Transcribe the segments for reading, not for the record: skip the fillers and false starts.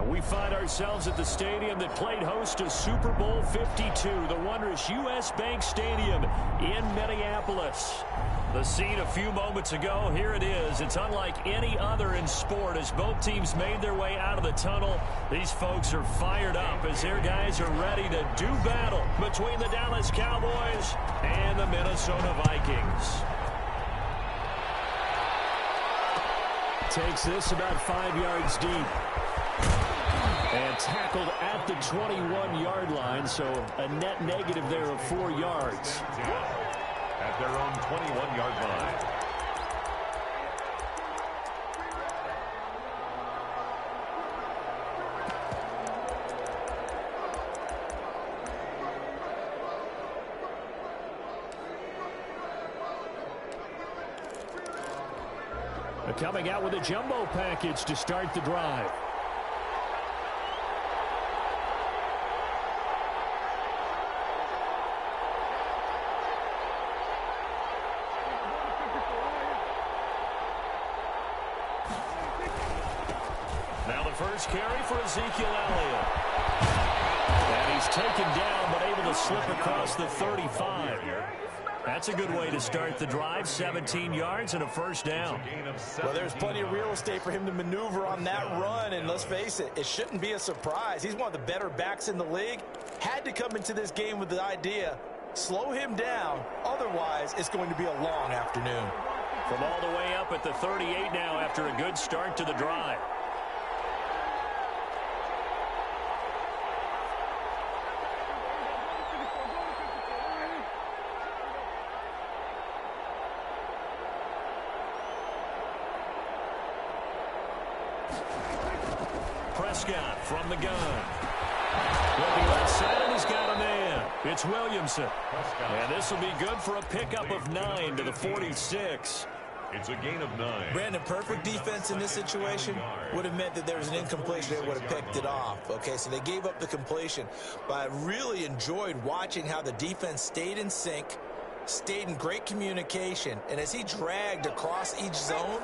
We find ourselves at the stadium that played host to Super Bowl 52, the wondrous U.S. Bank Stadium in Minneapolis. The scene a few moments ago, here it is. It's unlike any other in sport as both teams made their way out of the tunnel. These folks are fired up as their guys are ready to do battle between the Dallas Cowboys and the Minnesota Vikings. Takes this about 5 yards deep. And tackled at the 21-yard line, so a net negative there of 4 yards. At their own 21-yard line. They're coming out with a jumbo package to start the drive. Now the first carry for Ezekiel Elliott. And he's taken down but able to slip across the 35. That's a good way to start the drive. 17 yards and a first down. Well, there's plenty of real estate for him to maneuver on that run. And let's face it, it shouldn't be a surprise. He's one of the better backs in the league. Had to come into this game with the idea, slow him down. Otherwise, it's going to be a long afternoon. From all the way up at the 38 now after a good start to the drive. Prescott from the gun. Looking left side, and he's got a man. It's Williamson. And this will be good for a pickup of 9 to the 46. It's a gain of 9. Brandon, perfect defense in this situation would have meant that there was an incompletion. They would have picked it off. Okay, so they gave up the completion. But I really enjoyed watching how the defense stayed in sync, stayed in great communication. And as he dragged across each zone,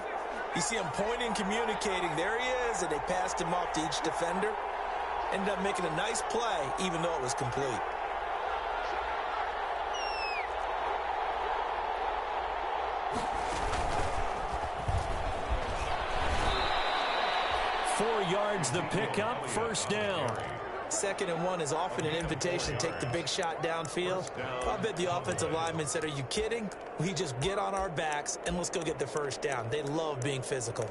you see him pointing, communicating. There he is, and they passed him off to each defender. Ended up making a nice play, even though it was complete. Four yards the pickup, first down. 2nd and 1 is often an invitation to take the big shot downfield. I bet the offensive lineman said, are you kidding? We just get on our backs and let's go get the first down. They love being physical.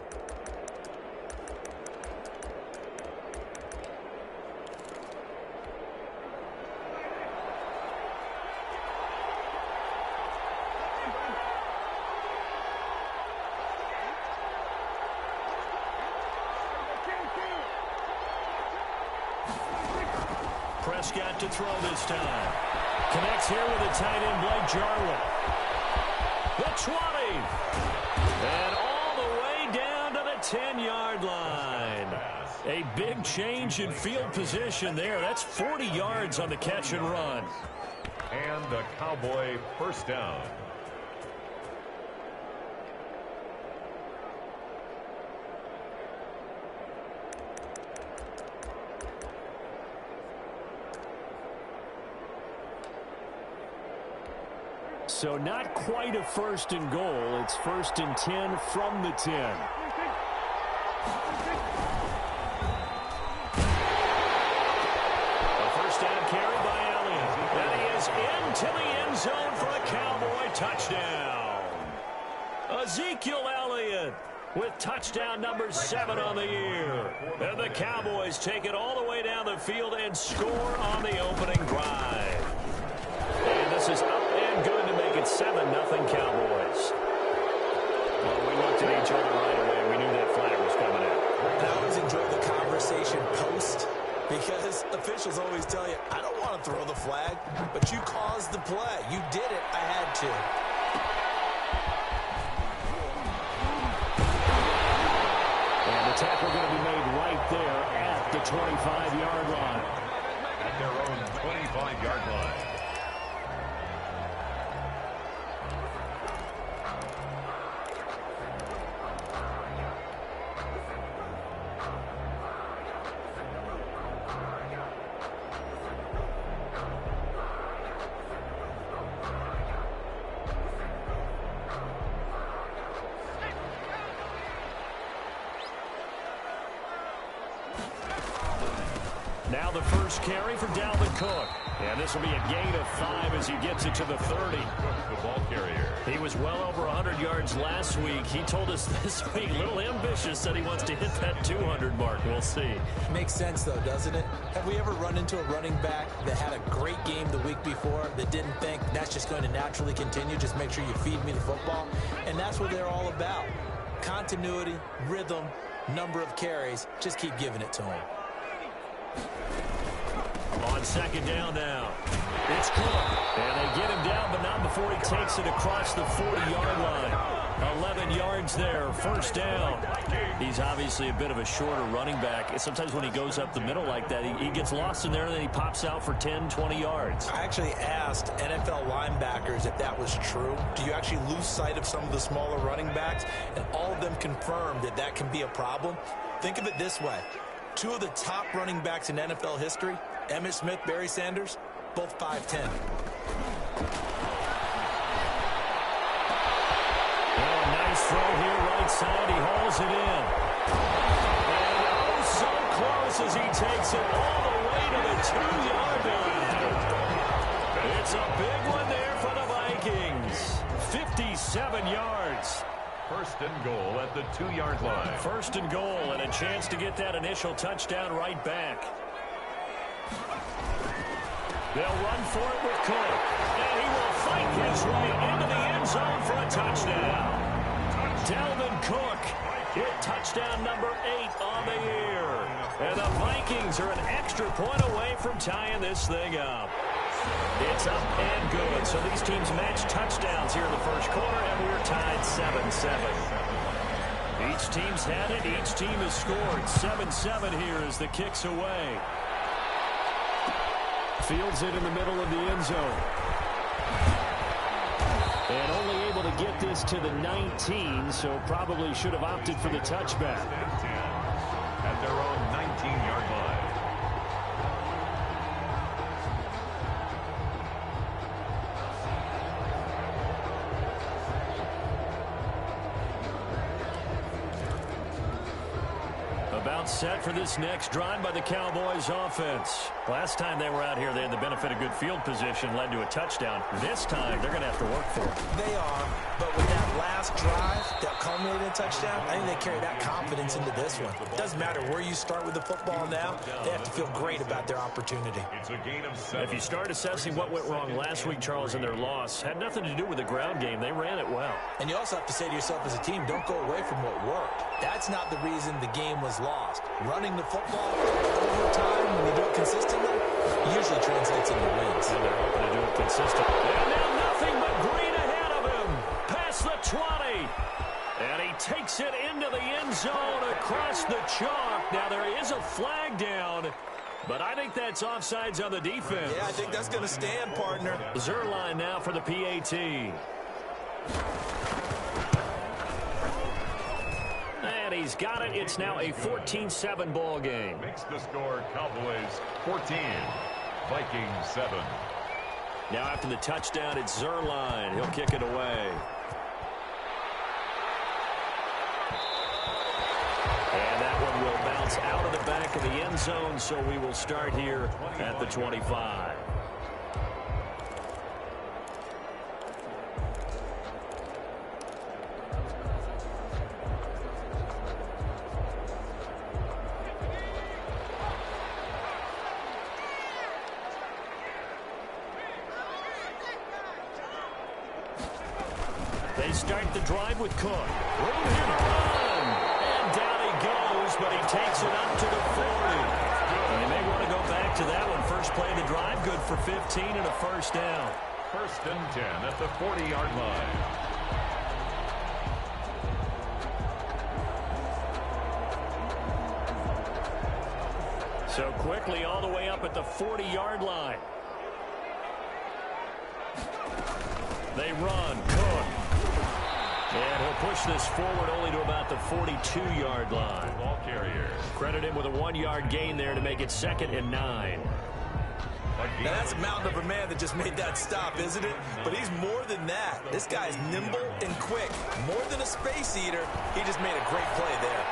Prescott to throw this time. Connects here with a tight end, Blake Jarwin. The 20. And all the way down to the 10-yard line. A big change in field position there. That's 40 yards on the catch and run. And a Cowboy first down. So not quite a 1st and goal. It's 1st and 10 from the 10. A first down carry by Elliott. And he is into the end zone for a Cowboy touchdown. Ezekiel Elliott with touchdown number 7 on the year. And the Cowboys take it all the way down the field and score on the opening drive. And this is up and good to make it 7-0 Cowboys. Well, we looked at each other right away. We knew that flag was coming in. And I always enjoy the conversation post because officials always tell you, I don't want to throw the flag, but you caused the play. You did it. I had to. And the tackle going to be made right there at the 25-yard line. At their own 25-yard line. Now the first carry for Dalvin Cook. And this will be a gain of 5 as he gets it to the 30. The ball carrier. He was well over 100 yards last week. He told us this week, a little ambitious, that he wants to hit that 200 mark. We'll see. Makes sense, though, doesn't it? Have we ever run into a running back that had a great game the week before that didn't think that's just going to naturally continue? Just make sure you feed me the football. And that's what they're all about. Continuity, rhythm, number of carries. Just keep giving it to him. On second down now. It's Cook. And they get him down, but not before he takes it across the 40-yard line. 11 yards there, first down. He's obviously a bit of a shorter running back. And sometimes when he goes up the middle like that, he gets lost in there, and then he pops out for 10, 20 yards. I actually asked NFL linebackers if that was true. Do you actually lose sight of some of the smaller running backs? And all of them confirmed that that can be a problem. Think of it this way. 2 of the top running backs in NFL history, Emmitt Smith, Barry Sanders, both 5'10". Oh, nice throw here, right side. He hauls it in. And oh, so close as he takes it all the way to the 2-yard line. It's a big one there for the Vikings. 57 yards. First and goal at the 2-yard line. First and goal, and a chance to get that initial touchdown right back. They'll run for it with Cook. And he will fight his way into the end zone for a touchdown. Dalvin Cook hit touchdown number 8 on the year. And the Vikings are an extra point away from tying this thing up. It's up and good. So these teams match touchdowns here in the first quarter, and we're tied 7-7. Each team's had it. Each team has scored. 7-7 here as the kick's away. Fields it in the middle of the end zone. And only able to get this to the 19, so probably should have opted for the touchback. At their own 19-yard line. About set for this next drive by the Cowboys offense. Last time they were out here, they had the benefit of good field position, led to a touchdown. This time, they're going to have to work for it. They are, but with that last drive that culminated in a touchdown, I think they carry that confidence into this one. It doesn't matter where you start with the football now, they have to feel great about their opportunity. It's a gain of 7. If you start assessing what went wrong last week, Charles, in their loss, had nothing to do with the ground game. They ran it well. And you also have to say to yourself as a team, don't go away from what worked. That's not the reason the game was lost. Running the football over time, when you do it consistently, usually translates into wins. And they're hoping to do it consistently. And now nothing but green ahead of him. Past the 20. And he takes it into the end zone across the chalk. Now there is a flag down, but I think that's offsides on the defense. Yeah, I think that's going to stand, partner. Zerline now for the PAT. And he's got it. It's now a 14-7 ball game. Makes the score Cowboys 14, Vikings 7. Now after the touchdown, it's Zerline. He'll kick it away. And that one will bounce out of the back of the end zone, so we will start here at the 25. They start the drive with Cook. Room here to run. And down he goes, but he takes it up to the 40. And they may want to go back to that one. First play of the drive, good for 15 and a first down. First and 10 at the 40-yard line. So quickly all the way up at the 40-yard line. They run. Cook. And he'll push this forward only to about the 42-yard line. Ball carrier. Credit him with a 1-yard gain there to make it 2nd and 9. Now that's a mountain of a man that just made that stop, isn't it? But he's more than that. This guy's nimble and quick. More than a space eater, he just made a great play there.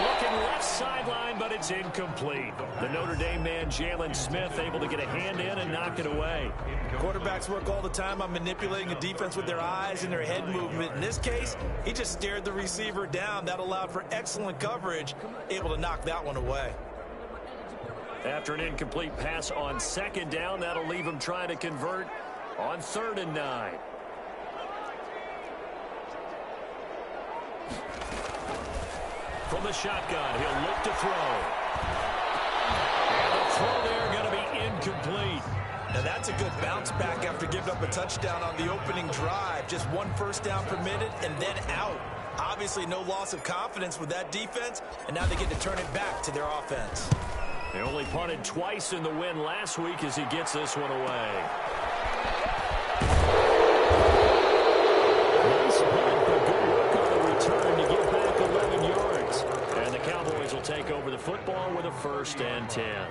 Looking left sideline, but it's incomplete. The Notre Dame man, Jalen Smith, able to get a hand in and knock it away. Quarterbacks work all the time on manipulating a defense with their eyes and their head movement. In this case, he just stared the receiver down. That allowed for excellent coverage, able to knock that one away. After an incomplete pass on second down, that'll leave him trying to convert on 3rd and 9. From the shotgun, he'll look to throw. And the throw there going to be incomplete. Now that's a good bounce back after giving up a touchdown on the opening drive. Just 1 first down permitted and then out. Obviously no loss of confidence with that defense, and now they get to turn it back to their offense. They only punted twice in the win last week as he gets this one away. Nice punt, but good work on the return to get back 11 yards. And the Cowboys will take over the football with a 1st and 10.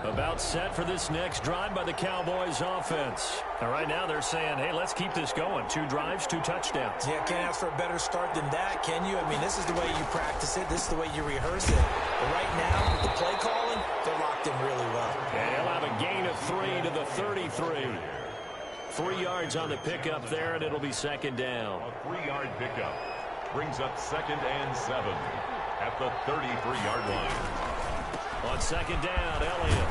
About set for this next drive by the Cowboys offense. And right now they're saying, hey, let's keep this going. 2 drives, 2 touchdowns. Yeah, can't ask for a better start than that, can you? I mean, this is the way you practice it. This is the way you rehearse it. But right now, with the play calling, they're locked in really well. And he'll have a gain of 3 to the 33. 3 yards on the pickup there, and it'll be 2nd down. A 3-yard pickup brings up 2nd and 7 at the 33-yard line. On 2nd down, Elliott.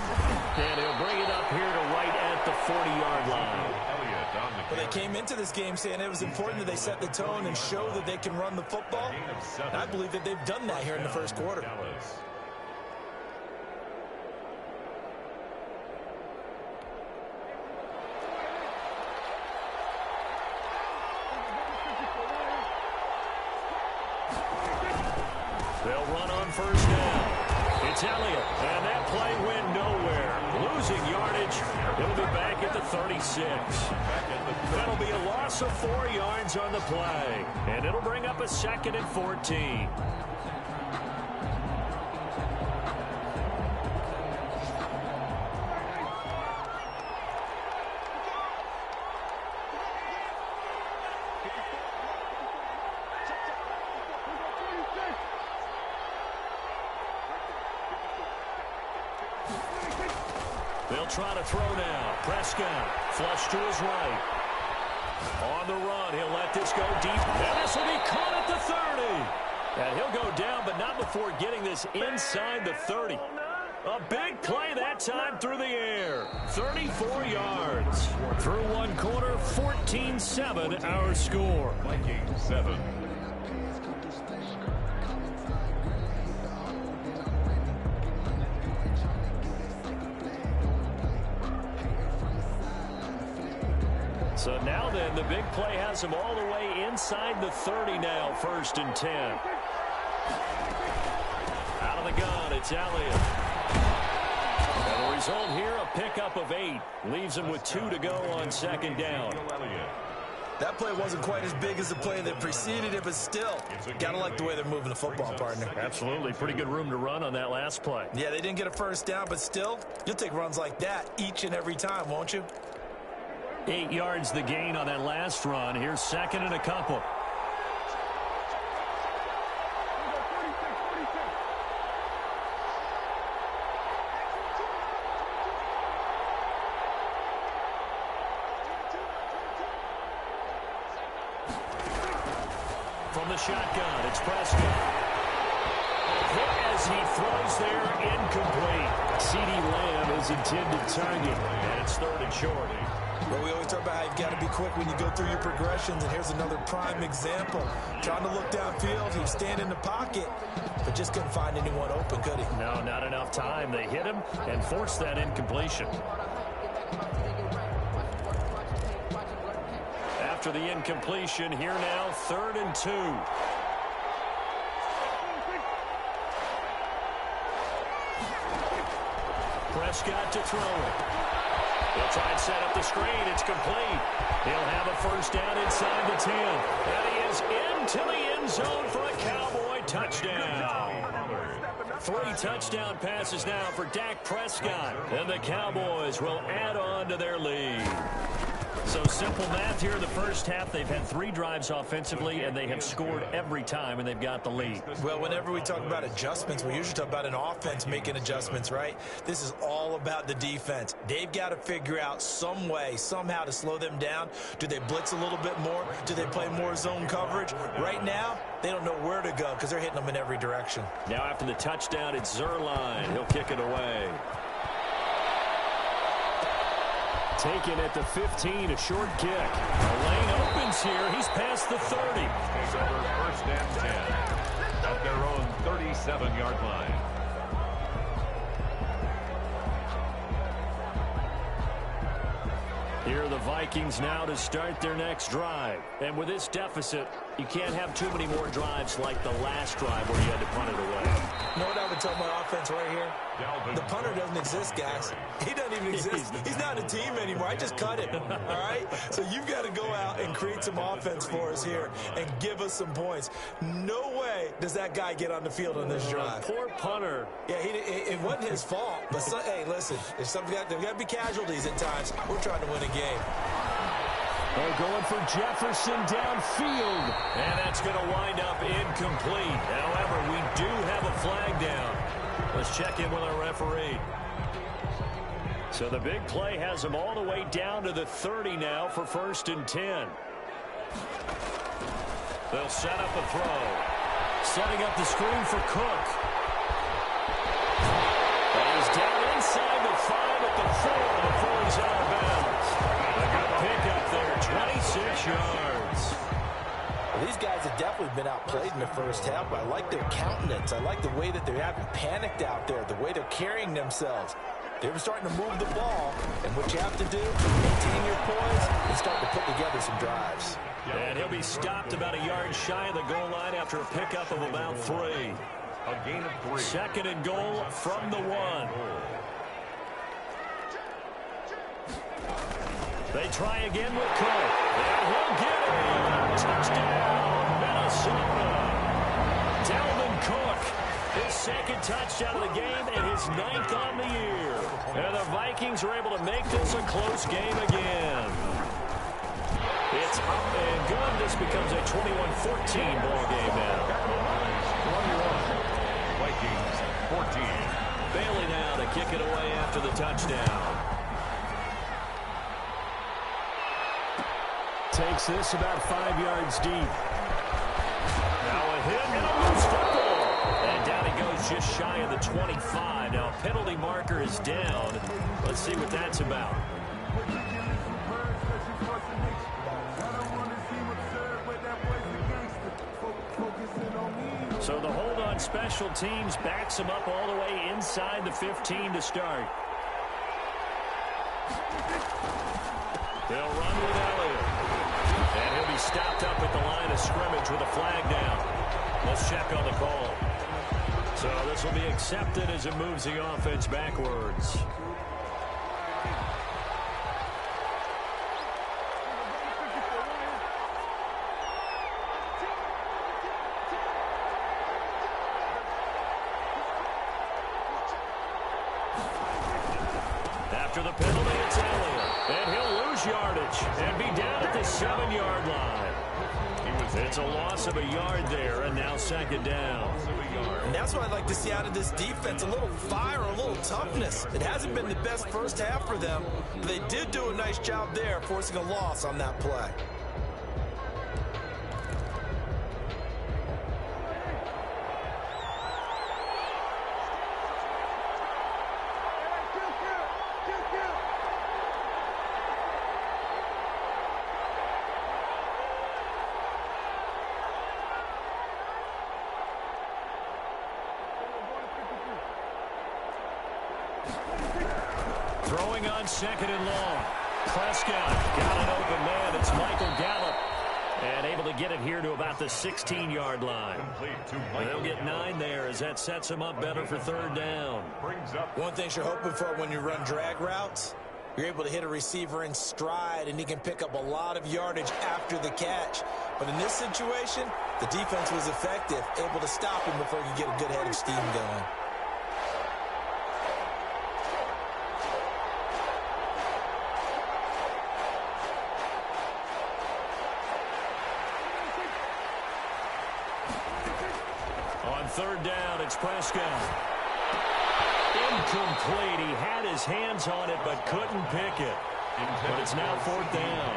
And he'll bring it up here to right at the 40-yard line. Well, they came into this game saying it was important that they set the tone and show that they can run the football. And I believe that they've done that here in the first quarter. They'll run on 1st down. It's Elliott, and that play went nowhere. Losing yardage. It'll be back at the 36. That'll be a loss of 4 yards on the play, and it'll bring up a 2nd and 14. They'll try to throw now. Prescott, flush to his right. On the run, he'll let this go deep. And this will be caught at the 30. And he'll go down, but not before getting this inside the 30. A big play that time through the air. 34 yards. Through 1 quarter, 14-7 our score. Vikings 7. So now then, the big play has him all the way inside the 30 now, 1st and 10. Out of the gun, it's Elliott. And the result here, a pickup of 8. Leaves him with 2 to go on 2nd down. That play wasn't quite as big as the play that preceded it, but still, gotta like the way they're moving the football, partner. Absolutely. Pretty good room to run on that last play. Yeah, they didn't get a 1st down, but still, you'll take runs like that each and every time, won't you? 8 yards the gain on that last run. Here's 2nd and a couple. From the shotgun, it's Prescott. Hit as he throws there, incomplete. CeeDee Lamb is intended target, and it's 3rd and short. Well, we always talk about how you've got to be quick when you go through your progressions, and here's another prime example. Trying to look downfield, he was standing in the pocket, but just couldn't find anyone open, could he? No, not enough time. They hit him and forced that incompletion. After the incompletion, here now, 3rd and 2. Prescott to throw it. He'll try and set up the screen. It's complete. He'll have a 1st down inside the 10. And he is into the end zone for a Cowboy touchdown. 3 touchdown passes now for Dak Prescott. And the Cowboys will add on to their lead. So simple math here in the first half. They've had 3 drives offensively, and they have scored every time, and they've got the lead. Well, whenever we talk about adjustments, we usually talk about an offense making adjustments, right? This is all about the defense. They've got to figure out some way, somehow to slow them down. Do they blitz a little bit more? Do they play more zone coverage? Right now, they don't know where to go because they're hitting them in every direction. Now after the touchdown, it's Zerline. He'll kick it away. Taken at the 15, a short kick. The lane opens here. He's past the 30. Takes over first and 10 at their own 37-yard line. Here are the Vikings now to start their next drive. And with this deficit, you can't have too many more drives like the last drive where you had to punt it away. You know what I would tell my offense right here? The punter doesn't exist, guys. He doesn't even exist. He's not a team anymore. I just cut him, all right? So you've got to go out and create some offense for us here and give us some points. No way does that guy get on the field on this drive. Poor punter. Yeah, it wasn't his fault. But, hey, listen, there's got to be casualties at times. We're trying to win a game. They're going for Jefferson downfield. And that's going to wind up incomplete. However, we do have a flag down. Let's check in with our referee. So the big play has them all the way down to the 30 now for 1st and 10. They'll set up a throw. Setting up the screen for Cook. And he's down inside the 5 at the 4 before he's out of bounds. A good pickup there, 26 yards. Well, these guys have definitely been outplayed in the first half, but I like their countenance. I like the way that they haven't panicked out there, the way they're carrying themselves. They're starting to move the ball, and what you have to do, maintain your poise and start to put together some drives. And he'll be stopped about a yard shy of the goal line after a pickup of about 3. A gain of 3. 2nd and goal from the 1. They try again with Cook. And he'll get it. Touchdown, Minnesota. Dalvin Cook, his 2nd touchdown of the game and his 9th on the year. And the Vikings are able to make this a close game again. It's up and good. This becomes a 21-14 ball game now. 21. Vikings 14. Bailey now to kick it away after the touchdown. Takes this about 5 yards deep. Now a hit and a loose football. And down he goes just shy of the 25. Now a penalty marker is down. Let's see what that's about. So the hold on special teams backs him up all the way inside the 15 to start. They'll run with Elliott. And he'll be stopped up at the line of scrimmage with a flag down. Let's check on the call. So this will be accepted as it moves the offense backwards. After the penalty, it's Elliott. And he'll lose yardage and be down at the 7-yard line. It's a loss of a yard there, and now 2nd down. And that's what I'd like to see out of this defense, a little fire, a little toughness. It hasn't been the best first half for them, but they did do a nice job there, forcing a loss on that play. Throwing on 2nd and long. Prescott got an open man. It's Michael Gallup. And able to get it here to about the 16-yard line. They'll get 9 there as that sets them up better for 3rd down. One thing you're hoping for when you run drag routes, you're able to hit a receiver in stride, and he can pick up a lot of yardage after the catch. But in this situation, the defense was effective, able to stop him before he could get a good head of steam going. On third down, it's Prescott. Incomplete. He had his hands on it but couldn't pick it. But it's now fourth down.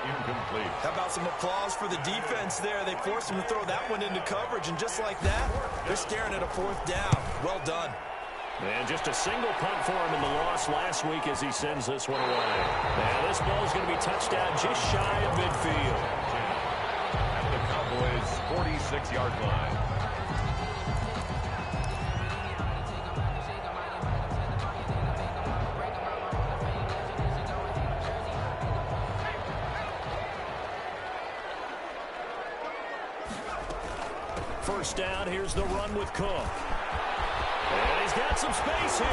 Incomplete. How about some applause for the defense there? They forced him to throw that one into coverage, and just like that, they're staring at a fourth down. Well done. And just a single punt for him in the loss last week as he sends this one away. And this ball is going to be touchdown just shy of midfield. At the Cowboys' 46-yard line. First down, here's the run with Cook. And he's got some space here.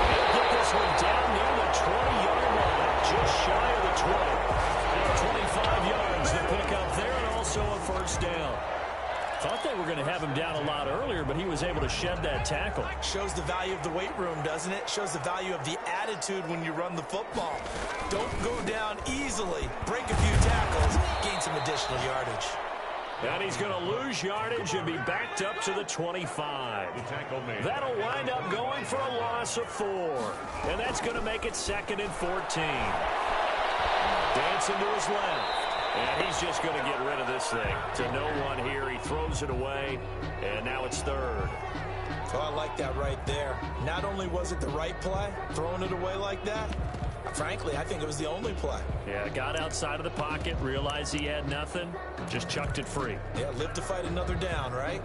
He'll get this one down near the 20-yard line, just shy of the 20. 25 yards to pick up there, and also a first down. Thought they were going to have him down a lot earlier, but he was able to shed that tackle. Shows the value of the weight room, doesn't it? Shows the value of the attitude when you run the football. Don't go down easily. Break a few tackles, gain some additional yardage. And he's going to lose yardage and be backed up to the 25. That'll wind up going for a loss of 4. And that's going to make it 2nd and 14. Dancing to his left. And he's just going to get rid of this thing. To no one here. He throws it away. And now it's 3rd. Oh, I like that right there. Not only was it the right play, throwing it away like that, frankly, I think it was the only play. Yeah, got outside of the pocket, realized he had nothing, just chucked it free. Yeah, live to fight another down, right?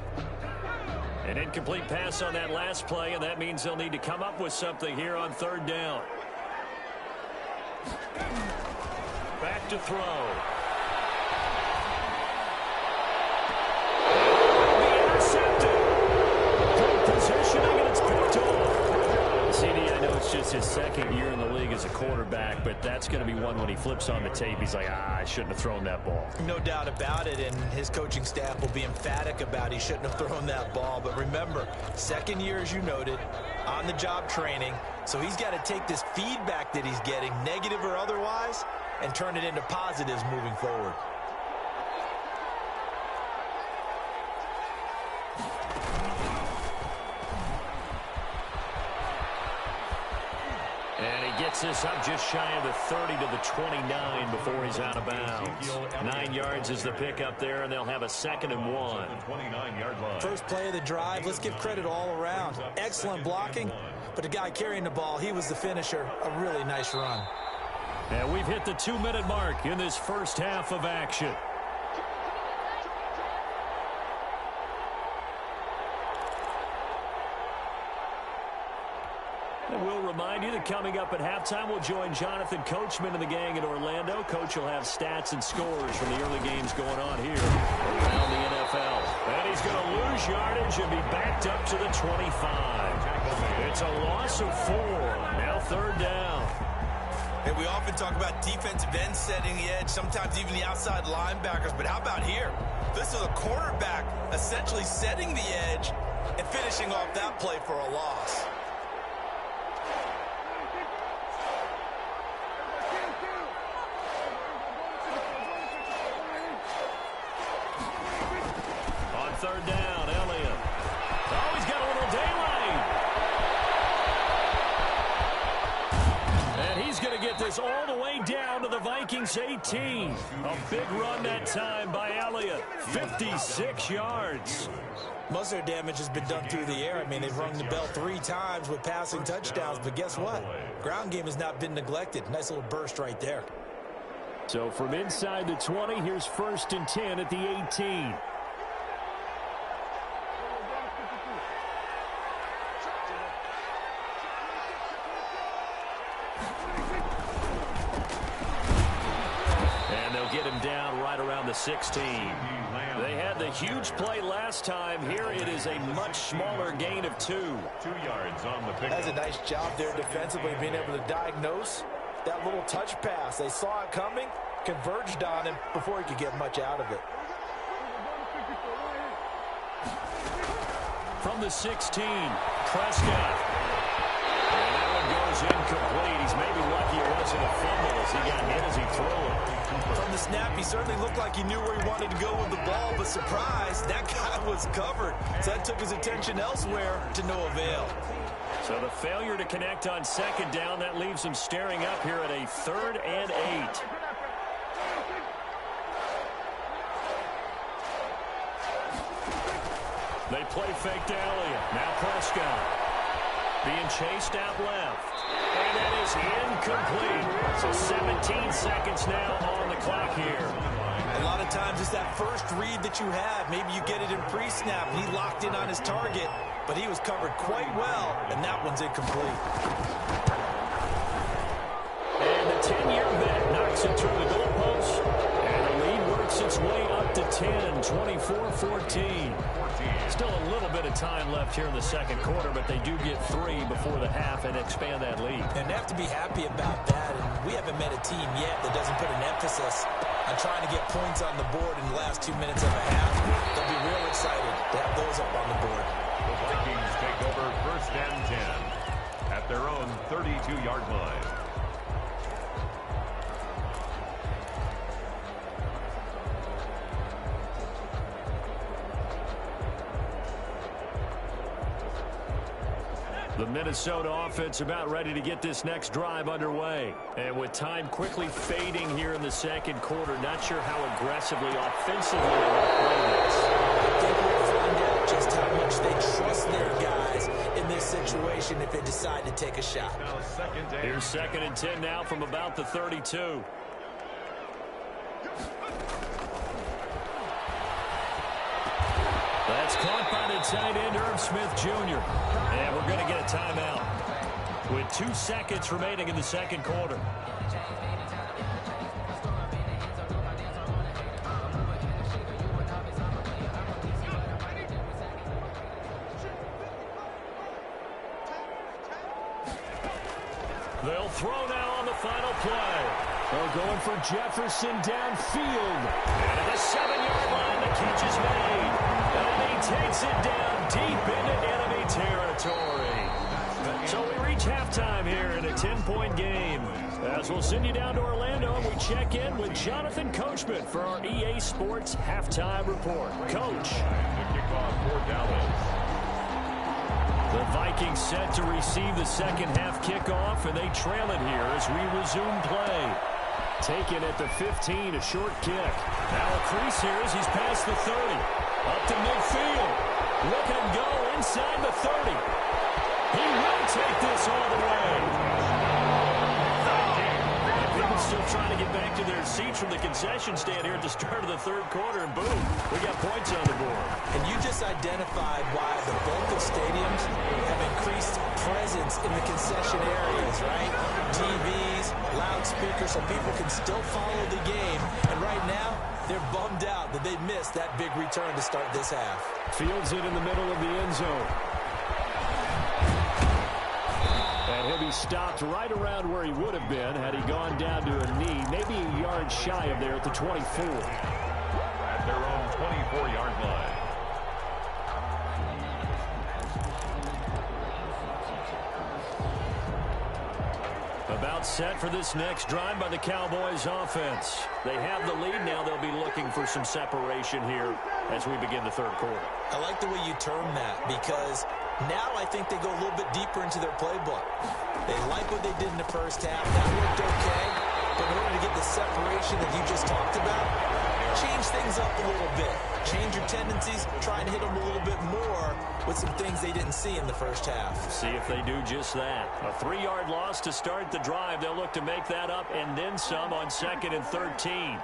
An incomplete pass on that last play, and that means they'll need to come up with something here on 3rd down. Back to throw. Positioning, and it's picked off. CD, I know it's just his 2nd year in the league as a quarterback, but that's going to be one when he flips on the tape. He's like, I shouldn't have thrown that ball. No doubt about it, and his coaching staff will be emphatic about he shouldn't have thrown that ball. But remember, 2nd year, as you noted, on-the-job training, so he's got to take this feedback that he's getting, negative or otherwise, and turn it into positives moving forward. And he gets this up just shy of the 30 to the 29 before he's out of bounds. 9 yards is the pickup there, and they'll have a 2nd and 1. First play of the drive, let's give credit all around. Excellent blocking, but the guy carrying the ball, he was the finisher. A really nice run. And we've hit the 2-minute mark in this first half of action. And we'll remind you that coming up at halftime, we'll join Jonathan Coachman and the gang in Orlando. Coach will have stats and scores from the early games going on here around the NFL. And he's going to lose yardage and be backed up to the 25. It's a loss of 4. Now 3rd down. And we often talk about defensive ends setting the edge, sometimes even the outside linebackers. But how about here? This is a cornerback essentially setting the edge and finishing off that play for a loss. On 3rd down, Elliott. Oh, he's got a little daylight. And he's going to get this all the way down to the Vikings 18. A big run that time by Elliott. 56 yards. Most of their damage has been done through the air. I mean, they've rung the bell 3 times with passing touchdowns, but guess what? Ground game has not been neglected. Nice little burst right there. So from inside the 20, here's 1st and 10 at the 18. And they'll get him down right around the 16. They had the huge play last time. Here it is a much smaller gain of 2. 2 yards on the pickup. That's a nice job there defensively, being able to diagnose that little touch pass. They saw it coming, converged on him before he could get much out of it. From the 16, Prescott. And that one goes incomplete. He's maybe lucky it wasn't a fumble as he got hit as he threw it. From the snap, he certainly looked like he knew where he wanted to go with the ball, but but surprise, that guy was covered. So that took his attention elsewhere to no avail. So the failure to connect on second down, that leaves them staring up here at a 3rd and 8. They play fake to Elliott. Now Prescott being chased out left. And that is incomplete. So 17 seconds now on the clock here. A lot of times it's that first read that you have. Maybe you get it in pre-snap and he locked in on his target, but he was covered quite well, and that one's incomplete. And the 10-year vet knocks it through the goalpost, and the lead works its way up to 10, 24-14. Still a little bit of time left here in the second quarter, but they do get 3 before the half and expand that lead. And they have to be happy about that, and we haven't met a team yet that doesn't put an emphasis on trying to get points on the board in the last 2 minutes of a half. They'll be real excited to have those up on the board. The Vikings take over 1st and 10 at their own 32-yard line. The Minnesota offense about ready to get this next drive underway. And with time quickly fading here in the second quarter, not sure how aggressively, offensively they want to play this. I think we'll find out just how much they trust their guys in this situation if they decide to take a shot. Here's 2nd and 10 now from about the 32. That's caught by the tight end, Irv Smith Jr. And we're going to get a timeout with 2 seconds remaining in the second quarter. They'll throw now on the final play. They're going for Jefferson downfield. And at the 7-yard line, the catch is made. And he takes it down deep into enemy territory. So we reach halftime here in a 10-point game. As we'll send you down to Orlando, and we check in with Jonathan Coachman for our EA Sports Halftime Report. Coach. Kickoff for Dallas. The Vikings set to receive the second half kickoff, and they trail it here as we resume play. Taken at the 15, a short kick. Now a crease here as he's past the 30. Up to midfield. Look at him go inside the 30. He will take this all the way. People still trying to get back to their seats from the concession stand here at the start of the third quarter, and boom, we got points on the board. And you just identified why the bulk of stadiums have increased presence in the concession areas, right? TVs, loudspeakers, so people can still follow the game. And right now, they're bummed out that they missed that big return to start this half. Fields it in the middle of the end zone. And he'll be stopped right around where he would have been had he gone down to a knee, maybe a yard shy of there at the 24. At their own 24-yard line. About set for this next drive by the Cowboys offense. They have the lead now. They'll be looking for some separation here as we begin the third quarter. I like the way you term that, because now I think they go a little bit deeper into their playbook. They like what they did in the first half. That worked okay. But in order to get the separation that you just talked about, change things up a little bit. Change your tendencies. Try and hit them a little bit more with some things they didn't see in the first half. See if they do just that. A 3-yard loss to start the drive. They'll look to make that up and then some on 2nd and 13.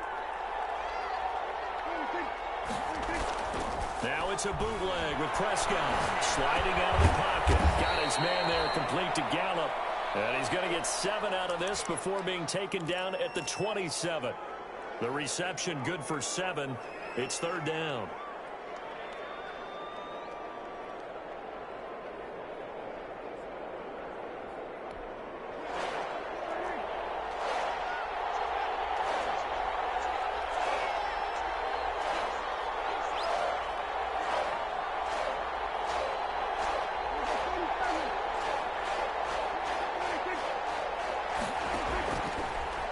Now it's a bootleg with Prescott sliding out of the pocket. Got his man there complete to Gallup. And he's going to get 7 out of this before being taken down at the 27. The reception good for 7. It's 3rd down.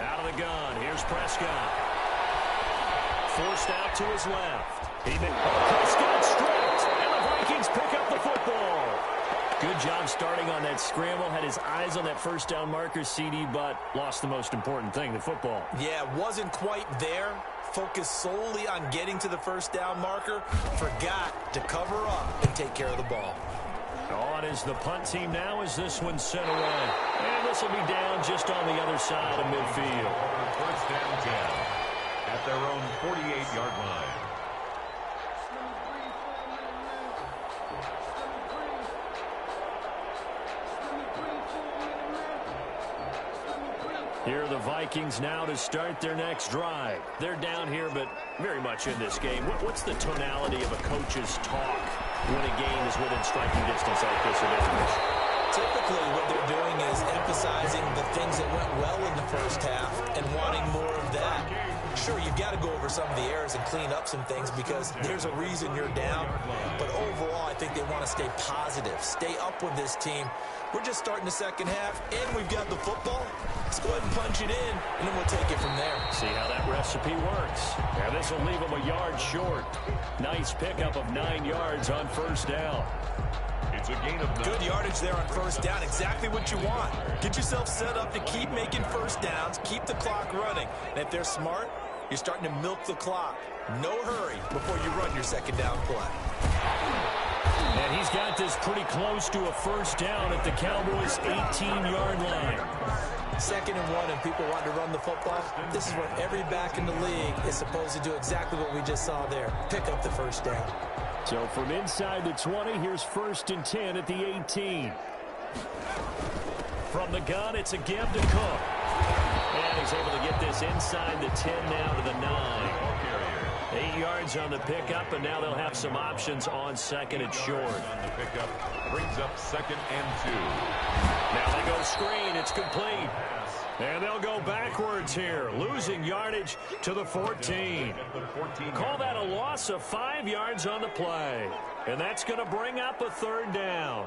Out of the gun. Here's Prescott. Forced out to his left. Chris got stripped, and the Vikings pick up the football. Good job starting on that scramble. Had his eyes on that first down marker, CD, but lost the most important thing, the football. Yeah, wasn't quite there. Focused solely on getting to the first down marker. Forgot to cover up and take care of the ball. On is the punt team now as this one's sent away. And this will be down just on the other side of midfield. First down 10 at their own 48-yard line. Here are the Vikings now to start their next drive. They're down here, but very much in this game. What's the tonality of a coach's talk when a game is within striking distance like this or this? Typically, what they're doing is emphasizing the things that went well in the first half and wanting more of that. Sure, you've got to go over some of the errors and clean up some things because there's a reason you're down. But overall, I think they want to stay positive, stay up with this team. We're just starting the second half, and we've got the football. Let's go ahead and punch it in, and then we'll take it from there. See how that recipe works. Now this will leave them a yard short. Nice pickup of 9 yards on first down. It's a gain of 9. Good yardage there on first down. Exactly what you want. Get yourself set up to keep making first downs, keep the clock running. And if they're smart, you're starting to milk the clock. No hurry before you run your second down play. And he's got this pretty close to a first down at the Cowboys' 18-yard line. 2nd and 1, and people want to run the football. This is what every back in the league is supposed to do, exactly what we just saw there. Pick up the first down. So from inside the 20, here's 1st and 10 at the 18. From the gun, it's a give to Cook. And he's able to get this inside the 10 now to the 9. 8 yards on the pickup, and now they'll have some options on 2nd and short. On the pickup, brings up 2nd and 2. Now they go screen. It's complete. And they'll go backwards here, losing yardage to the 14. Call that a loss of 5 yards on the play. And that's going to bring up a 3rd down.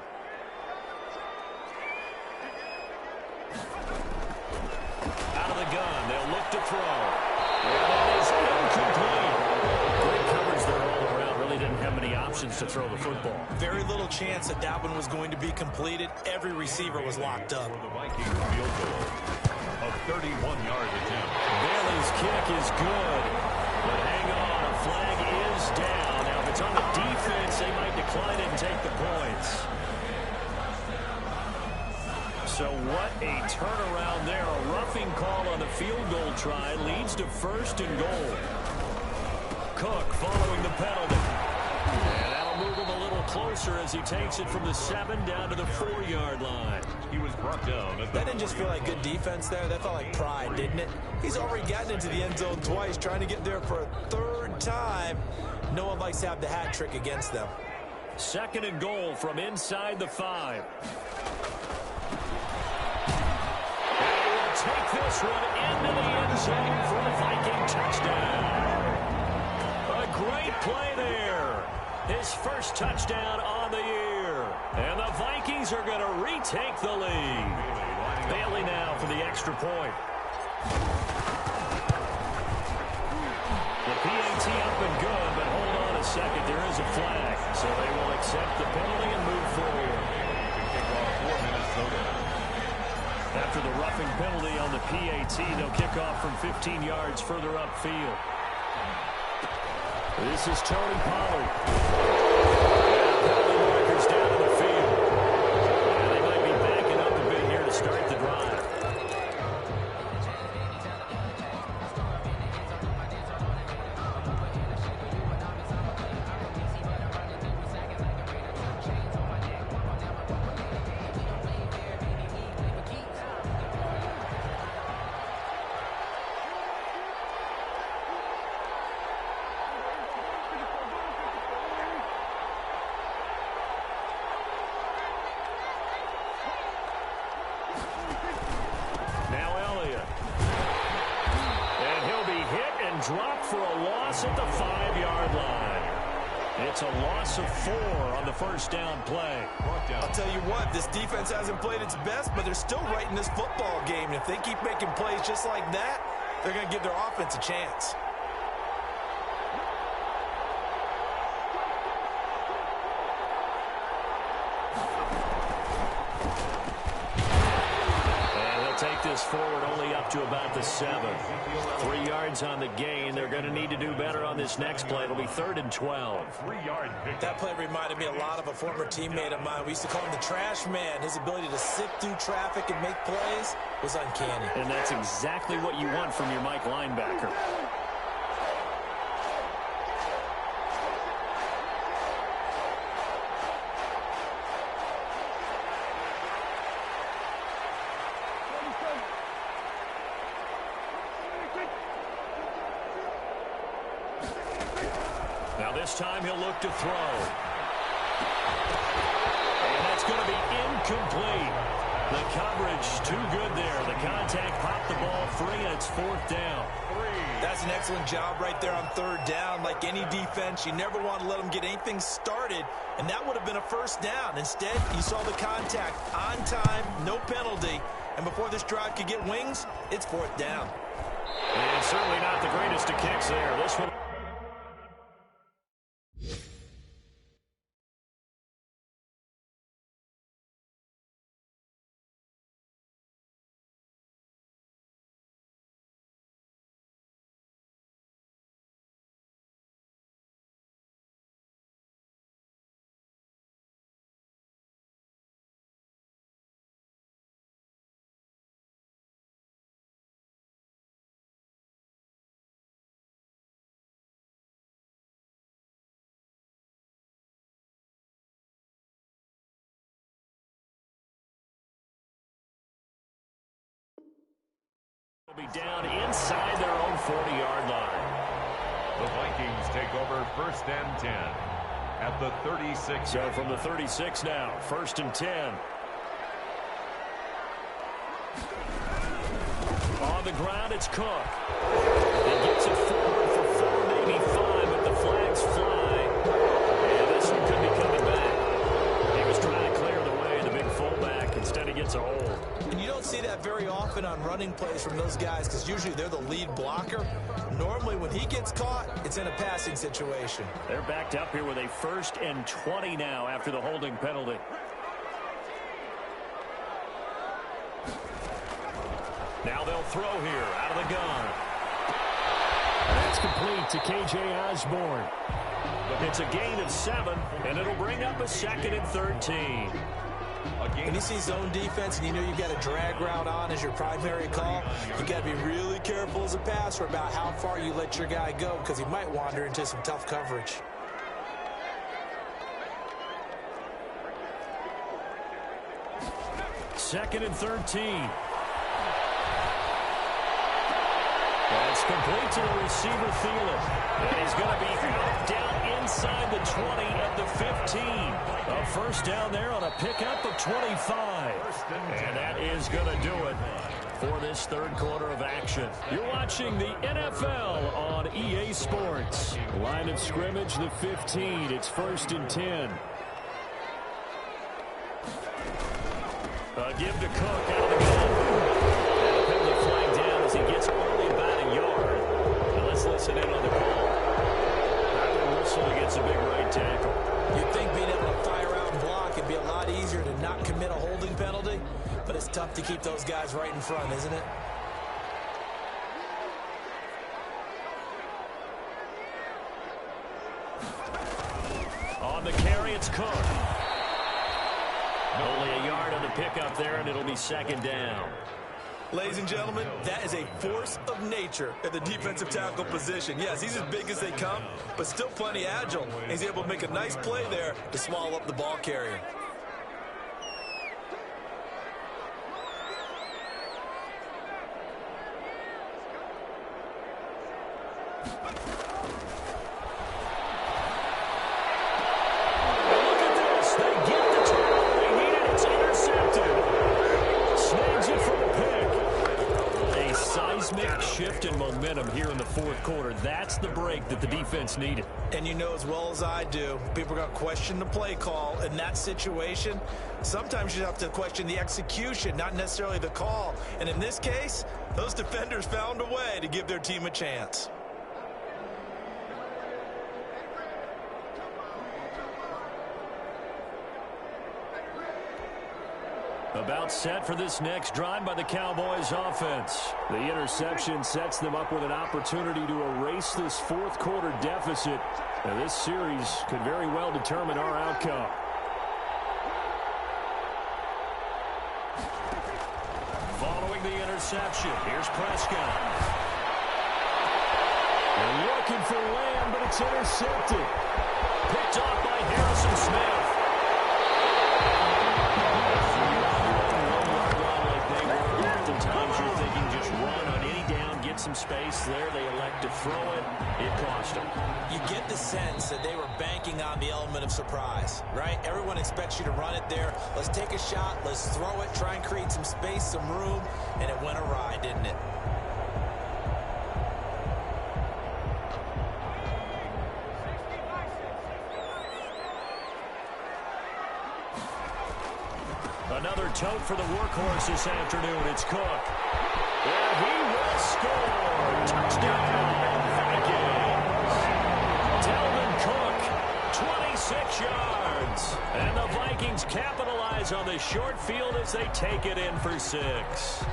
Out of the gun, they'll look to throw. And that is incomplete. Great coverage there all around. Really didn't have many options to throw the football. Very little chance that that one was going to be completed. Every receiver was locked up. The Vikings field goal. A 31-yard attempt. Bailey's kick is good. But hang on, a flag is down. Now, if it's on the defense, they might decline it and take the points. So what a turnaround there. A roughing call on the field goal try leads to 1st and goal. Cook following the penalty. And that'll move him a little closer as he takes it from the 7 down to the 4-yard line. He was brought down. That didn't just feel like good defense there. That felt like pride, didn't it? He's already gotten into the end zone twice, trying to get there for a 3rd time. No one likes to have the hat trick against them. 2nd and goal from inside the 5. And we'll take this one into the end zone for the Viking touchdown. A great play there. His first touchdown on the year. And the Vikings are going to retake the lead. Bailey now for the extra point. The PAT up and good, but hold on a second. There is a flag. So they will accept the penalty and move forward. After the roughing penalty on the PAT, they'll kick off from 15 yards further upfield. This is Tony Pollard. Penalty markers down in the field. And they might be backing up a bit here to start the drive. Dropped for a loss at the 5-yard line. It's a loss of 4 on the first down play. I'll tell you what, this defense hasn't played its best, but they're still right in this football game. And if they keep making plays just like that, they're going to give their offense a chance. this forward only up to about the 7. 3 yards on the gain. They're going to need to do better on this next play. It'll be 3rd and 12. That play reminded me a lot of a former teammate of mine. We used to call him the trash man. His ability to sift through traffic and make plays was uncanny. And that's exactly what you want from your Mike linebacker. Now this time he'll look to throw. And that's going to be incomplete. The coverage too good there. The contact popped the ball free, and it's 4th down. That's an excellent job right there on 3rd down. Like any defense, you never want to let them get anything started, and that would have been a 1st down. Instead, you saw the contact on time, no penalty, and before this drive could get wings, it's 4th down. And certainly not the greatest of kicks there. This one. Will be down inside their own 40-yard line. The Vikings take over 1st and 10 at the 36. So from the 36 now, 1st and 10. On the ground, it's Cook. He gets it forward for 4, maybe 5, but the flags fly. And this one could be coming back. He was trying to clear the way, the big fullback. Instead, he gets a hold. And you don't see that very often on running plays from those guys because usually they're the lead blocker. Normally, when he gets caught, it's in a passing situation. They're backed up here with a 1st and 20 now after the holding penalty. Now they'll throw here out of the gun. That's complete to K.J. Osborne. It's a gain of 7, and it'll bring up a 2nd and 13. When you see zone defense and you know you've got a drag route on as your primary call, you got to be really careful as a passer about how far you let your guy go because he might wander into some tough coverage. Second and 13. That's complete to the receiver, Thielen. And he's going to be down inside the 20 at the 15. A 1st down there on a pickup of 25. And that is going to do it for this 3rd quarter of action. You're watching the NFL on EA Sports. Line of scrimmage, the 15. It's 1st and 10. Give to Cook out of the gun. And a penalty flag down as he gets only about a yard. Now let's listen in on the call. That whistle against a big right tackle. You'd think being able to fire out and block would be a lot easier to not commit a holding penalty, but it's tough to keep those guys right in front, isn't it? On the carry, it's Cook. Only a yard on the pickup there, and it'll be 2nd down. Ladies and gentlemen, that is a force of nature at the defensive tackle position. Yes, he's as big as they come, but still plenty agile. And he's able to make a nice play there to swallow up the ball carrier. Shift in momentum here in the 4th quarter. That's the break that the defense needed. And you know as well as I do, people are going to question the play call in that situation. Sometimes you have to question the execution, not necessarily the call. And in this case, those defenders found a way to give their team a chance. About set for this next drive by the Cowboys offense. The interception sets them up with an opportunity to erase this fourth quarter deficit. And this series could very well determine our outcome. Following the interception, here's Prescott. They're looking for Lamb, but it's intercepted. Picked off by Harrison Smith. Oftentimes you're thinking just run on any down, get some space there. They elect to throw it. It cost them. You get the sense that they were banking on the element of surprise, right? Everyone expects you to run it there. Let's take a shot. Let's throw it. Try and create some space, some room. And it went awry, didn't it? Another tote for the workhorse this afternoon. It's Cook. And he will score. Touchdown, Vikings. Dalvin Cook, 26 yards. And the Vikings capitalize on the short field as they take it in for 6.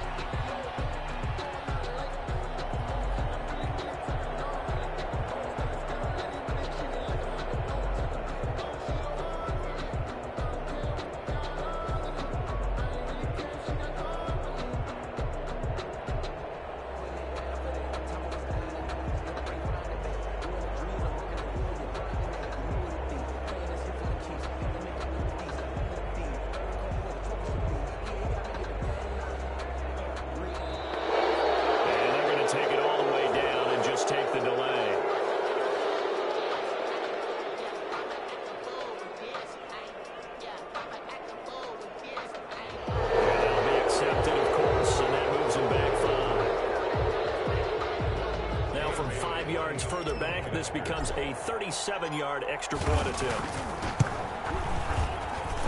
Further back, this becomes a 37-yard extra point attempt.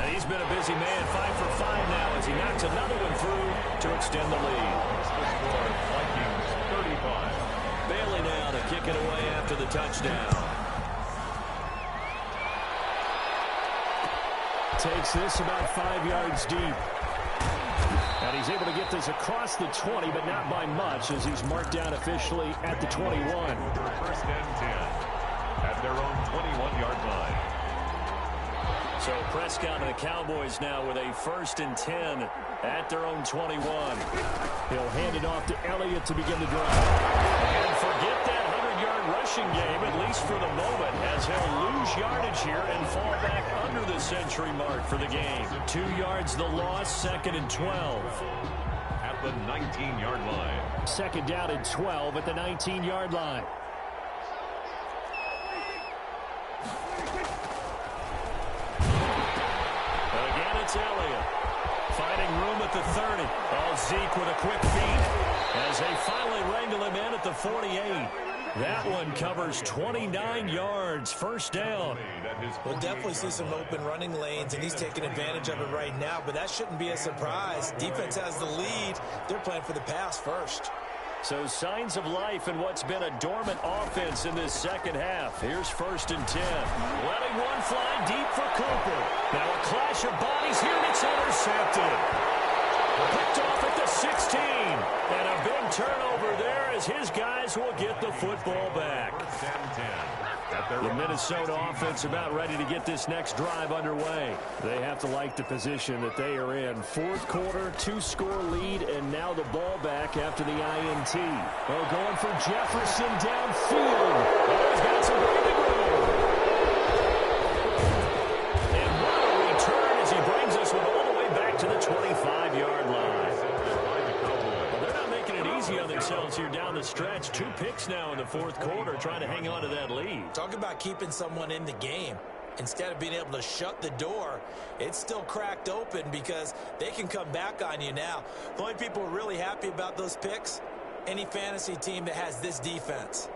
And he's been a busy man, 5 for 5 now as he knocks another one through to extend the lead. Vikings 35. Bailey now to kick it away after the touchdown. Takes this about 5 yards deep. And he's able to get this across the 20, but not by much, as he's marked down officially at the 21. First and 10 at their own 21-yard line. So Prescott and the Cowboys now with a 1st and 10 at their own 21. He'll hand it off to Elliott to begin the drive. And forget that 100-yard rushing game, at least for the moment, as he'll lose yardage here and fall back under the century mark for the game. 2 yards the loss, 2nd and 12. At the 19-yard line. 2nd down and 12 at the 19-yard line. Again, it's Elliott. Finding room at the 30. Oh, Zeke with a quick feed as they finally wrangle him in at the 48. That one covers 29 yards, 1st down. We'll definitely see some open running lanes, and he's taking advantage of it right now, but that shouldn't be a surprise. Defense has the lead. They're playing for the pass first. So signs of life in what's been a dormant offense in this second half. Here's 1st and 10. Letting one fly deep for Cooper. Now a clash of bodies here, and it's intercepted. Picked off at the 16. And a big turnover there as his guys will get the football back. The Minnesota offense about ready to get this next drive underway. They have to like the position that they are in. 4th quarter, 2-score lead, and now the ball back after the INT. Well, going for Jefferson downfield. Oh, he's got some breathing room. And what a return as he brings us one all the way back to the 25-yard line. On themselves here down the stretch. 2 picks now in the 4th quarter, trying to hang on to that lead. Talk about keeping someone in the game. Instead of being able to shut the door, it's still cracked open because they can come back on you now. The only people who are really happy about those picks, any fantasy team that has this defense.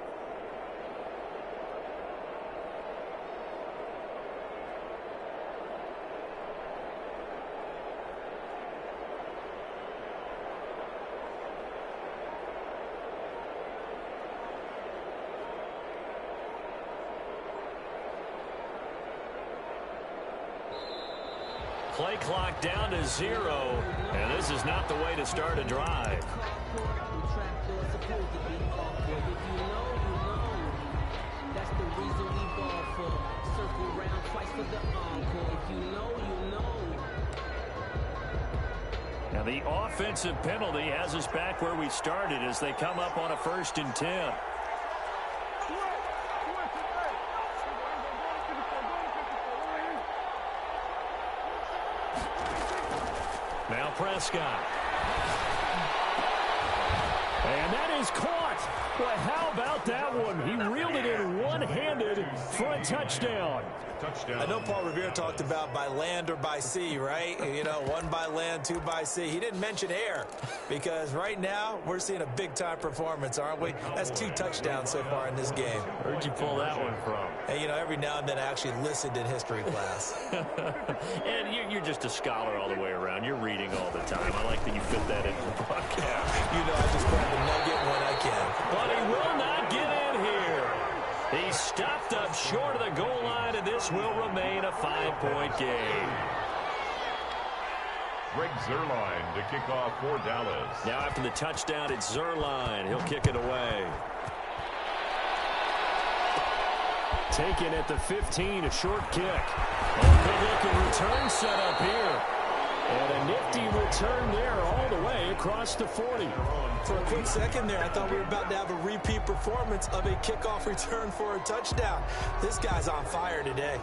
Play clock down to 0, and this is not the way to start a drive. Now the offensive penalty has us back where we started as they come up on a 1st and 10. Now Prescott. And that is caught. Well, how about that one? He reeled it in one-handed for a touchdown. I know Paul Revere talked about by land or by sea, right? You know, 1 by land, 2 by sea. He didn't mention air because right now we're seeing a big-time performance, aren't we? That's 2 touchdowns so far in this game. Where'd you pull that one from? Hey, you know, every now and then I actually listened in history class. And you're just a scholar all the way around. You're reading all the time. I like that you fit that into the broadcast. You know, I just grab a nugget when I can. But he will not get in here. He stopped up short of the goal line, and this will remain a 5-point game. Greg Zuerlein to kick off for Dallas. Now after the touchdown, it's Zuerlein. He'll kick it away. Taken at the 15, a short kick. Good-looking return set up here. And a nifty return there all the way across the 40. For a quick second there, I thought we were about to have a repeat performance of a kickoff return for a touchdown. This guy's on fire today.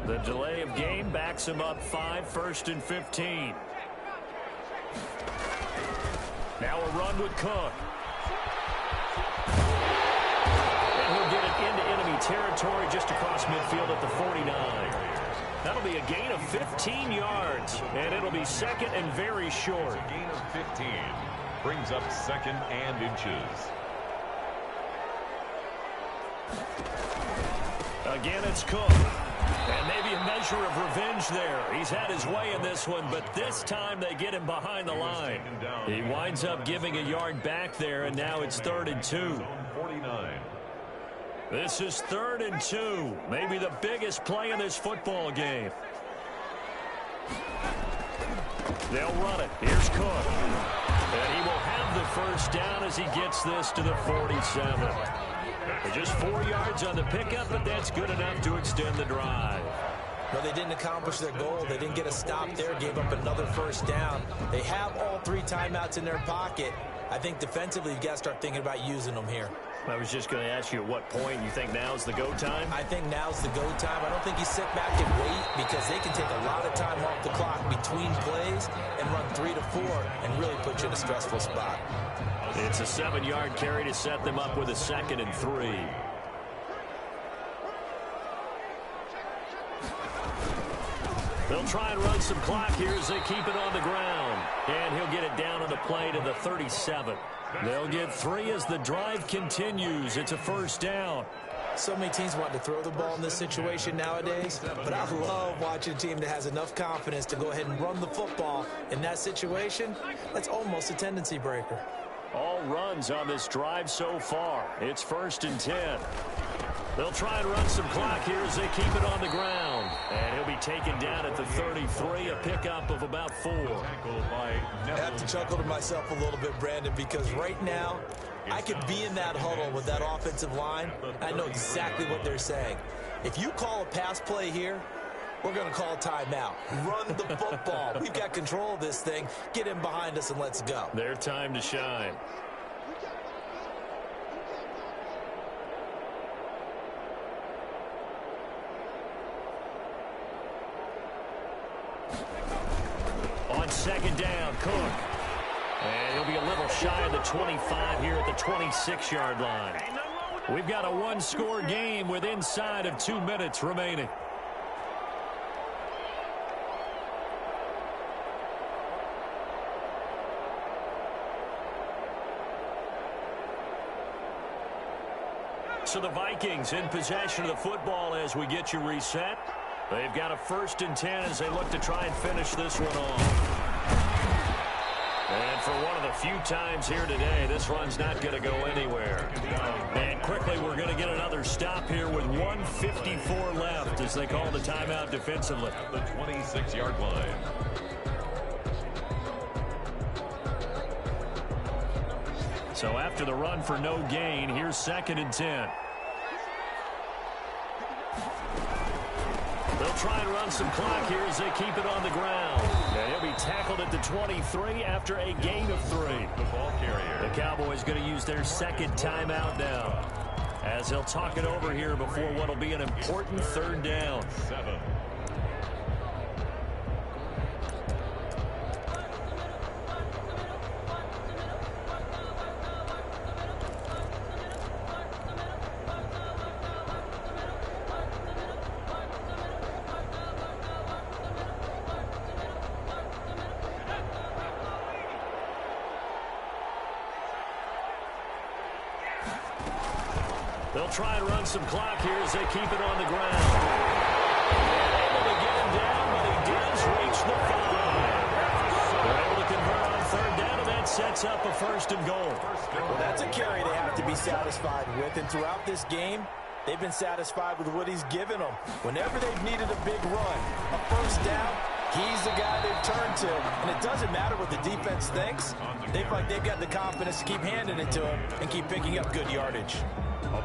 The delay of game backs him up 5, 1st and 15. Now a run with Cook. And he'll get it into enemy territory just across midfield at the 49. That'll be a gain of 15 yards, and it'll be 2nd and very short. A gain of 15. Brings up 2nd and inches. Again, it's Cook. And maybe a measure of revenge there. He's had his way in this one, but this time they get him behind the line. He winds up giving a yard back there, and now it's 3rd and 2. 49. This is 3rd and 2. Maybe the biggest play in this football game. They'll run it. Here's Cook. And he will have the 1st down as he gets this to the 47. Just 4 yards on the pickup, but that's good enough to extend the drive. Well, they didn't accomplish their goal. They didn't get a stop there, gave up another 1st down. They have all 3 timeouts in their pocket. I think defensively you've got to start thinking about using them here. I was just going to ask you at what point you think now's the go time? I think now's the go time. I don't think you sit back and wait because they can take a lot of time off the clock between plays and run 3 to 4 and really put you in a stressful spot. It's a 7-yard carry to set them up with a 2nd and 3. They'll try and run some clock here as they keep it on the ground. And he'll get it down on the play to the 37. They'll get 3 as the drive continues. It's a 1st down. So many teams want to throw the ball in this situation nowadays, but I love watching a team that has enough confidence to go ahead and run the football. In that situation, that's almost a tendency breaker. All runs on this drive so far. It's 1st and 10. They'll try and run some clock here as they keep it on the ground. And he'll be taken down at the 33, a pickup of about 4. I have to chuckle to myself a little bit, Brandon, because right now, I could be in that huddle with that offensive line. I know exactly what they're saying. If you call a pass play here, we're going to call a timeout. Run the football. We've got control of this thing. Get in behind us and let's go. Their time to shine. second down. Cook. And he'll be a little shy of the 25 here at the 26-yard line. We've got a one-score game with inside of 2 minutes remaining. So the Vikings in possession of the football as we get you reset. They've got a 1st and 10 as they look to try and finish this one off. And for one of the few times here today, this run's not going to go anywhere. And quickly, we're going to get another stop here with 1:54 left as they call the timeout defensively. At the 26-yard line. So after the run for no gain, here's 2nd and 10. They'll try and run some clock here as they keep it on the ground. And he'll be tackled at the 23 after a gain of 3. The ball carrier. The Cowboys going to use their 2nd timeout now, as they'll talk it over here before what will be an important 3rd down. 7. They'll try and run some clock here as they keep it on the ground. Able to get him down, but he does reach the 5. They're able to convert on 3rd down, and that sets up a 1st and goal. Well, that's a carry they have to be satisfied with, and throughout this game, they've been satisfied with what he's given them. Whenever they've needed a big run, a 1st down, he's the guy they've turned to. And it doesn't matter what the defense thinks. They've got the confidence to keep handing it to him and keep picking up good yardage. Oh,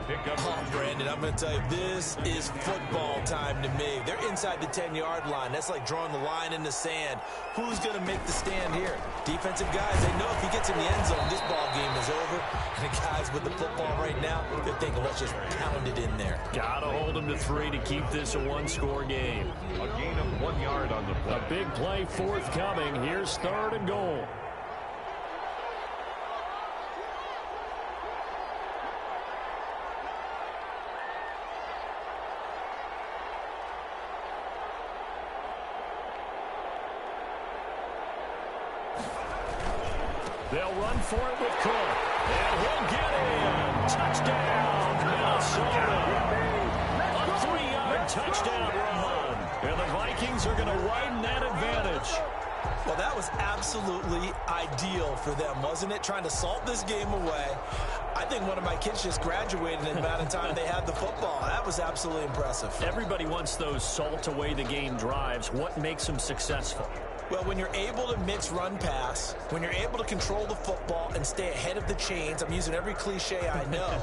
Brandon, I'm going to tell you, this is football time to me. They're inside the 10-yard line. That's like drawing the line in the sand. Who's going to make the stand here? Defensive guys, they know if he gets in the end zone, this ball game is over. And the guys with the football right now, they're thinking, let's just pound it in there. Got to hold them to 3 to keep this a one-score game. A gain of 1 yard on the play. A big play forthcoming. Here's 3rd and goal. They'll run for it with Cook. And he'll get in. Touchdown, Minnesota. A 3-yard touchdown run. And the Vikings are going to widen that advantage. Well, that was absolutely ideal for them, wasn't it? Trying to salt this game away. I think one of my kids just graduated in the amount of time they had the football. That was absolutely impressive. Everybody wants those salt-away-the-game drives. What makes them successful? Well, when you're able to mix run pass, when you're able to control the football and stay ahead of the chains, I'm using every cliche I know,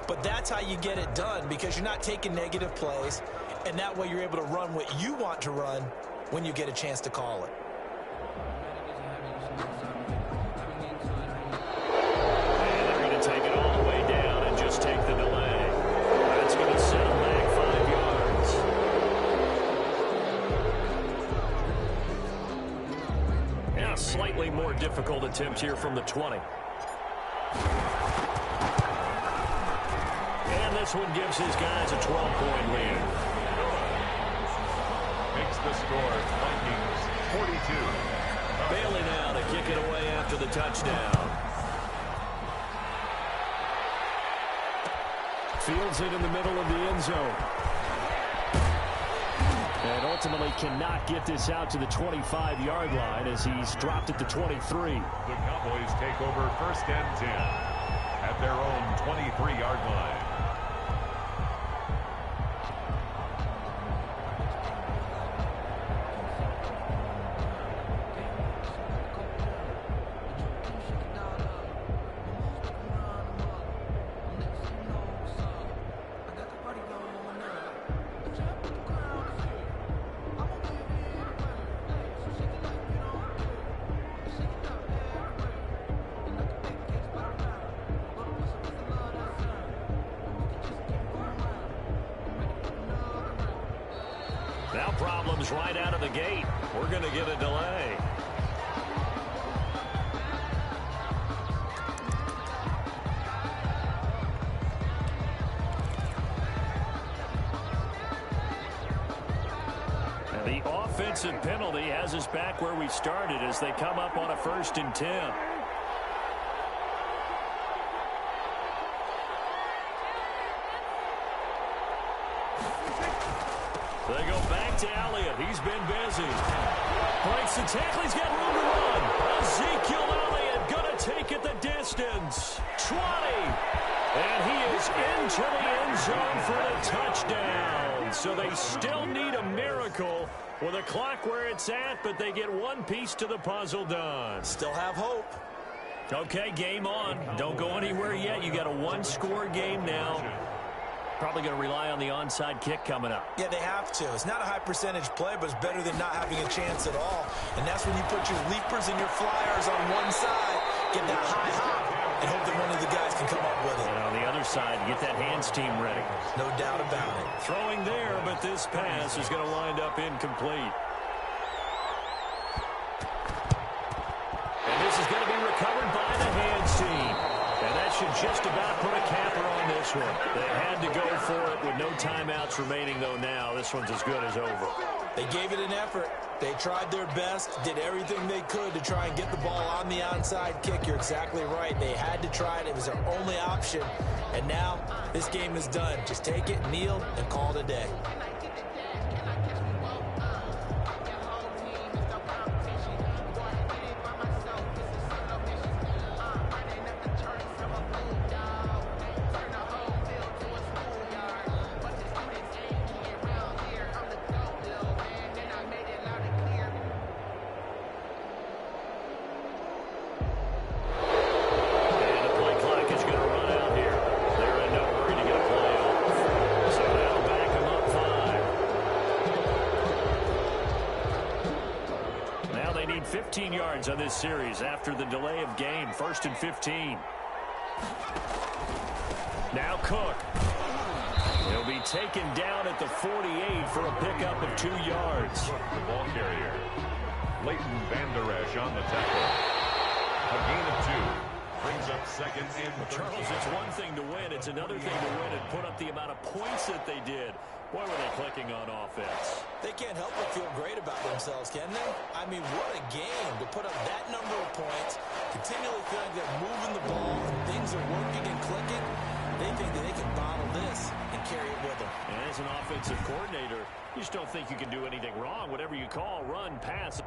but that's how you get it done because you're not taking negative plays, and that way you're able to run what you want to run when you get a chance to call it. And they're going to take it all the way down and just take the delay. That's going to set them back 5 yards. Yeah, slightly more difficult attempt here from the 20. And this one gives his guys a 12-point lead. Makes the score Vikings 42. Bailey now to kick it away after the touchdown. Fields it in the middle of the end zone. And ultimately cannot get this out to the 25-yard line as he's dropped at the 23. The Cowboys take over 1st and 10 at their own 23-yard line. Now problems right out of the gate. We're going to get a delay. offensive penalty has us back where we started as they come up on a 1st and 10. They go back to Elliott. He's been busy. Breaks the tackle. He's got room to run. Ezekiel Elliott going to take it the distance. 20. And he is into the end zone for the touchdown. So they still need a miracle with a clock where it's at, but they get one piece to the puzzle done. Still have hope. Okay, game on. Don't go anywhere yet. You got a one-score game now. Probably going to rely on the onside kick coming up. Yeah, they have to. It's not a high percentage play, but it's better than not having a chance at all. And that's when you put your leapers and your flyers on one side, get that high hop, and hope that one of the guys can come up with it. And on the other side, get that hands team ready. No doubt about it. Throwing there, but this pass is going to wind up incomplete. And this is going to be recovered by the hands team. And that should just about put a capper on this one. They had to go for it with no timeouts remaining, though, now. This one's as good as over. They gave it an effort. They tried their best, did everything they could to try and get the ball on the onside kick. You're exactly right. They had to try it. It was their only option. And now this game is done. Just take it, kneel, and call it a day. They need 15 yards on this series after the delay of game. 1st and 15. Now Cook. He'll be taken down at the 48 for a pickup of 2 yards. The ball carrier, Leighton Vander Esch on the tackle. A gain of 2. Brings up 2nd and 13. Charles, it's one thing to win. It's another thing to win and put up the amount of points that they did. Boy, were they clicking on offense. They can't help but feel great about themselves, can they? I mean, what a game to put up that number of points, continually feeling they're moving the ball, and things are working and clicking. They think that they can bottle this and carry it with them. And as an offensive coordinator, you just don't think you can do anything wrong. Whatever you call, run, pass.